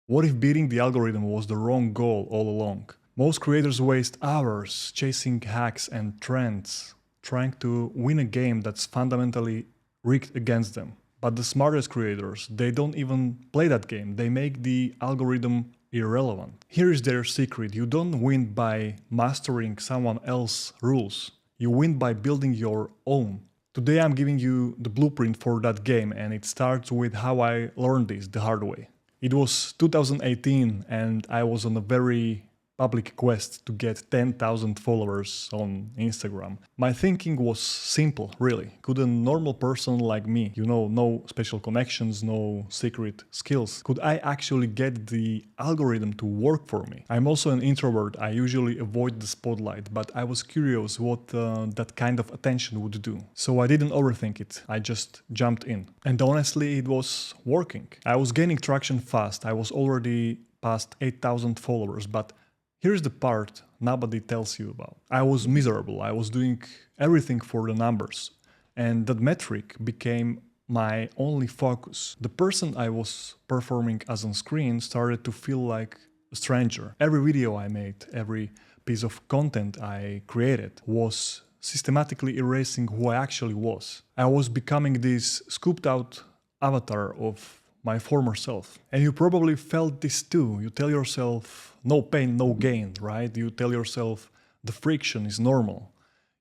What if beating the algorithm was the wrong goal all along? Most creators waste hours chasing hacks and trends, trying to win a game that's fundamentally rigged against them. But the smartest creators, they don't even play that game. They make the algorithm irrelevant. Here is their secret. You don't win by mastering someone else's rules. You win by building your own. Today I'm giving you the blueprint for that game, and it starts with how I learned this the hard way. It was 2018 and I was on a very public quest to get 10,000 followers on Instagram. My thinking was simple, really. Could a normal person like me, no special connections, no secret skills, could I actually get the algorithm to work for me? I'm also an introvert. I usually avoid the spotlight, but I was curious what that kind of attention would do. So I didn't overthink it. I just jumped in. And honestly, it was working. I was gaining traction fast. I was already past 8,000 followers, but here's the part nobody tells you about. I was miserable. I was doing everything for the numbers. And that metric became my only focus. The person I was performing as on screen started to feel like a stranger. Every video I made, every piece of content I created was systematically erasing who I actually was. I was becoming this scooped out avatar of my former self. And you probably felt this too. You tell yourself, no pain, no gain, right? You tell yourself, the friction is normal.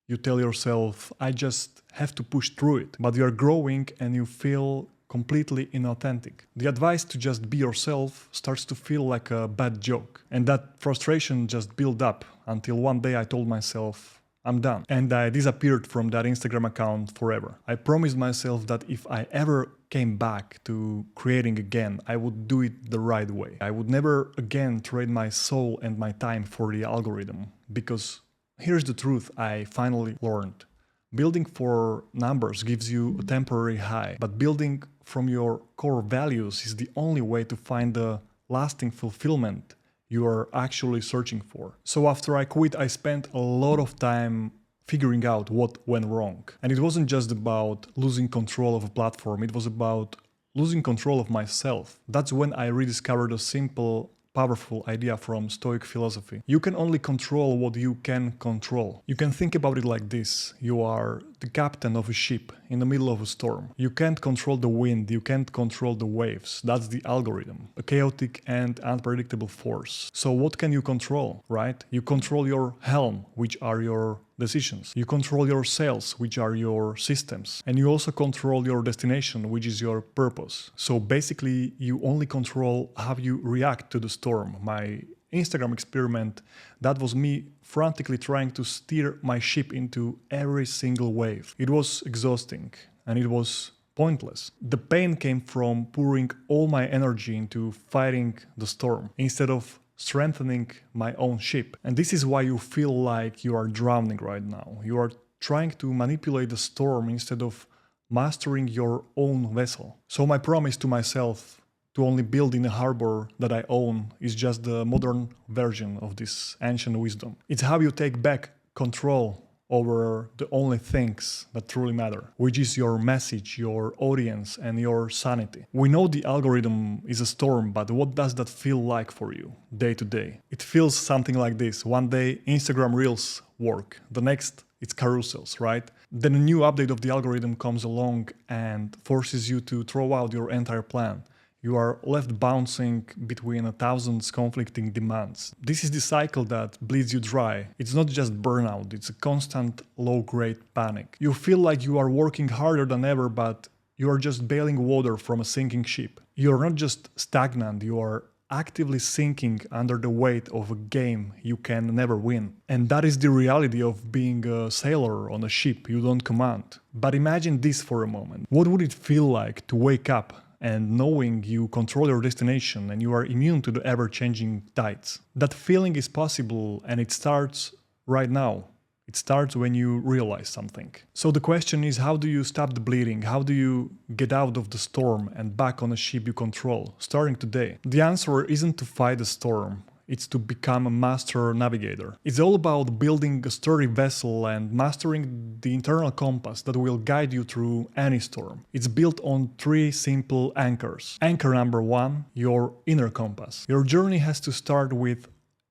You tell yourself, I just have to push through it. But you're growing and you feel completely inauthentic. The advice to just be yourself starts to feel like a bad joke. And that frustration just built up until one day I told myself, I'm done. And I disappeared from that Instagram account forever. I promised myself that if I ever came back to creating again, I would do it the right way. I would never again trade my soul and my time for the algorithm. Because here's the truth I finally learned. Building for numbers gives you a temporary high, but building from your core values is the only way to find the lasting fulfillment you are actually searching for. So after I quit, I spent a lot of time figuring out what went wrong. And it wasn't just about losing control of a platform, it was about losing control of myself. That's when I rediscovered a simple, powerful idea from Stoic philosophy. You can only control what you can control. You can think about it like this. You are the captain of a ship in the middle of a storm. You can't control the wind, you can't control the waves. That's the algorithm, a chaotic and unpredictable force. So what can you control, right? You control your helm, which are your decisions. You control your sails, which are your systems. And you also control your destination, which is your purpose. So basically, you only control how you react to the storm. My Instagram experiment, that was me frantically trying to steer my ship into every single wave. It was exhausting and it was pointless. The pain came from pouring all my energy into fighting the storm instead of strengthening my own ship. And this is why you feel like you are drowning right now. You are trying to manipulate the storm instead of mastering your own vessel. So my promise to myself to only build in a harbor that I own is just the modern version of this ancient wisdom. It's how you take back control over the only things that truly matter, which is your message, your audience, and your sanity. We know the algorithm is a storm, but what does that feel like for you day to day? It feels something like this. One day Instagram Reels work, the next it's carousels, right? Then a new update of the algorithm comes along and forces you to throw out your entire plan. You are left bouncing between 1,000 conflicting demands. This is the cycle that bleeds you dry. It's not just burnout, it's a constant low-grade panic. You feel like you are working harder than ever, but you are just bailing water from a sinking ship. You're not just stagnant, you are actively sinking under the weight of a game you can never win. And that is the reality of being a sailor on a ship you don't command. But imagine this for a moment. What would it feel like to wake up and knowing you control your destination and you are immune to the ever-changing tides? That feeling is possible, and it starts right now. It starts when you realize something. So the question is, how do you stop the bleeding? How do you get out of the storm and back on a ship you control, starting today? The answer isn't to fight the storm. It's to become a master navigator. It's all about building a sturdy vessel and mastering the internal compass that will guide you through any storm. It's built on 3 simple anchors. Anchor number 1, your inner compass. Your journey has to start with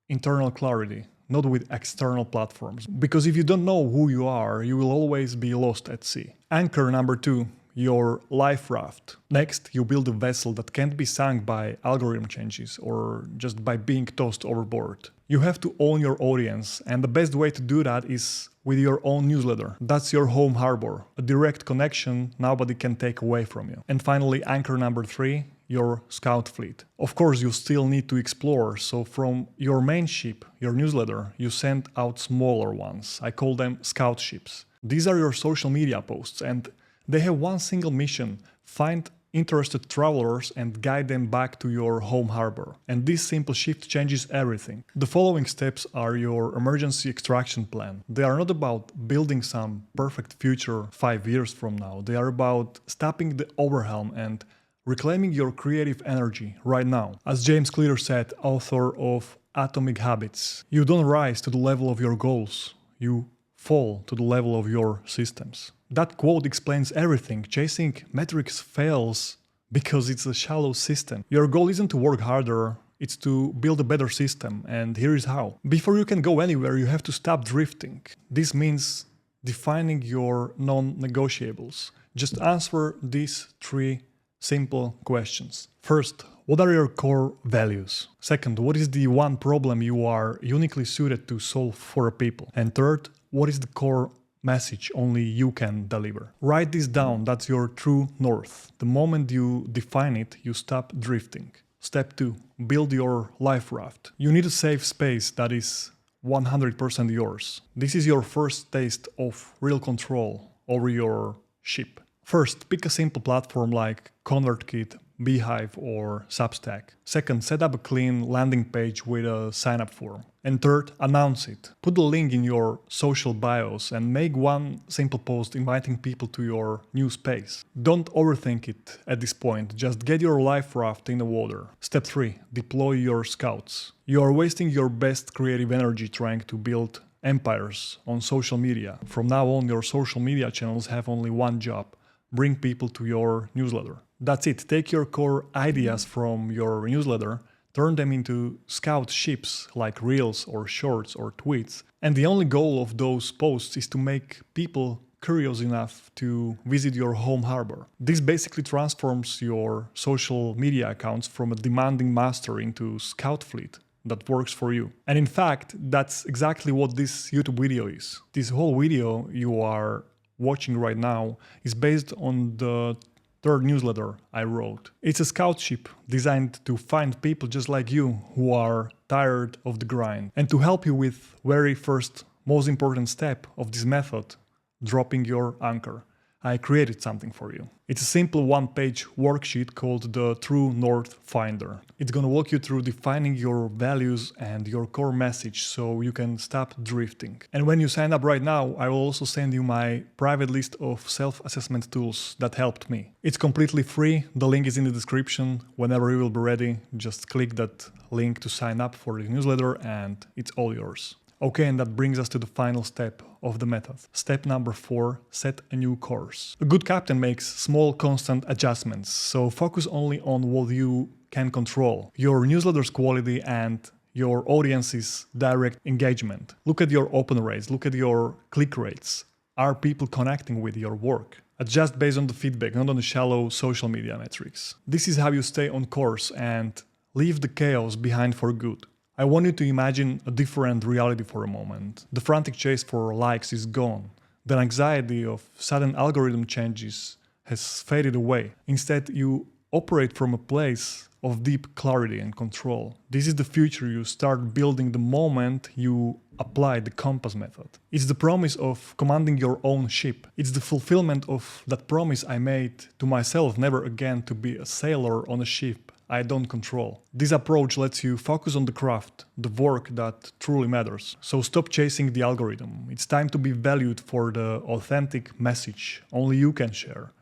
internal clarity, not with external platforms. Because if you don't know who you are, you will always be lost at sea. Anchor number 2, your life raft. Next, you build a vessel that can't be sunk by algorithm changes or just by being tossed overboard. You have to own your audience, and the best way to do that is with your own newsletter. That's your home harbor, a direct connection nobody can take away from you. And finally, anchor number 3, your scout fleet. Of course, you still need to explore, so from your main ship, your newsletter, you send out smaller ones. I call them scout ships. These are your social media posts, and they have one single mission: find interested travelers and guide them back to your home harbor. And this simple shift changes everything. The following steps are your emergency extraction plan. They are not about building some perfect future 5 years from now. They are about stopping the overwhelm and reclaiming your creative energy right now. As James Clear said, author of Atomic Habits, you don't rise to the level of your goals, you fall to the level of your systems. That quote explains everything. Chasing metrics fails because it's a shallow system. Your goal isn't to work harder, it's to build a better system, and here is how. Before you can go anywhere, you have to stop drifting. This means defining your non-negotiables. Just answer these 3 simple questions. First, what are your core values? Second, what is the one problem you are uniquely suited to solve for people? And third, what is the core message only you can deliver? Write this down, that's your true north. The moment you define it, you stop drifting. Step 2, build your life raft. You need a safe space that is 100% yours. This is your first taste of real control over your ship. First, pick a simple platform like ConvertKit, Beehive or Substack. Second, set up a clean landing page with a sign-up form. And third, announce it. Put the link in your social bios and make one simple post inviting people to your new space. Don't overthink it at this point, just get your life raft in the water. Step 3, deploy your scouts. You are wasting your best creative energy trying to build empires on social media. From now on, your social media channels have only one job: bring people to your newsletter. That's it. Take your core ideas from your newsletter, turn them into scout ships like reels or shorts or tweets. And the only goal of those posts is to make people curious enough to visit your home harbor. This basically transforms your social media accounts from a demanding master into scout fleet that works for you. And in fact, that's exactly what this YouTube video is. This whole video you are watching right now is based on the 3rd newsletter I wrote. It's a scout ship designed to find people just like you who are tired of the grind. And to help you with very first, most important step of this method, dropping your anchor, I created something for you. It's a simple 1-page worksheet called the True North Finder. It's gonna walk you through defining your values and your core message so you can stop drifting. And when you sign up right now, I will also send you my private list of self-assessment tools that helped me. It's completely free, the link is in the description. Whenever you will be ready, just click that link to sign up for the newsletter and it's all yours. Okay, and that brings us to the final step of the method. Step number 4, set a new course. A good captain makes small constant adjustments, so focus only on what you can control. Your newsletter's quality and your audience's direct engagement. Look at your open rates, look at your click rates. Are people connecting with your work? Adjust based on the feedback, not on the shallow social media metrics. This is how you stay on course and leave the chaos behind for good. I want you to imagine a different reality for a moment. The frantic chase for likes is gone. The anxiety of sudden algorithm changes has faded away. Instead, you operate from a place of deep clarity and control. This is the future you start building the moment you apply the compass method. It's the promise of commanding your own ship. It's the fulfillment of that promise I made to myself never again to be a sailor on a ship I don't control. This approach lets you focus on the craft, the work that truly matters. So stop chasing the algorithm. It's time to be valued for the authentic message only you can share.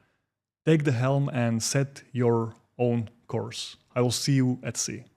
Take the helm and set your own course. I will see you at sea.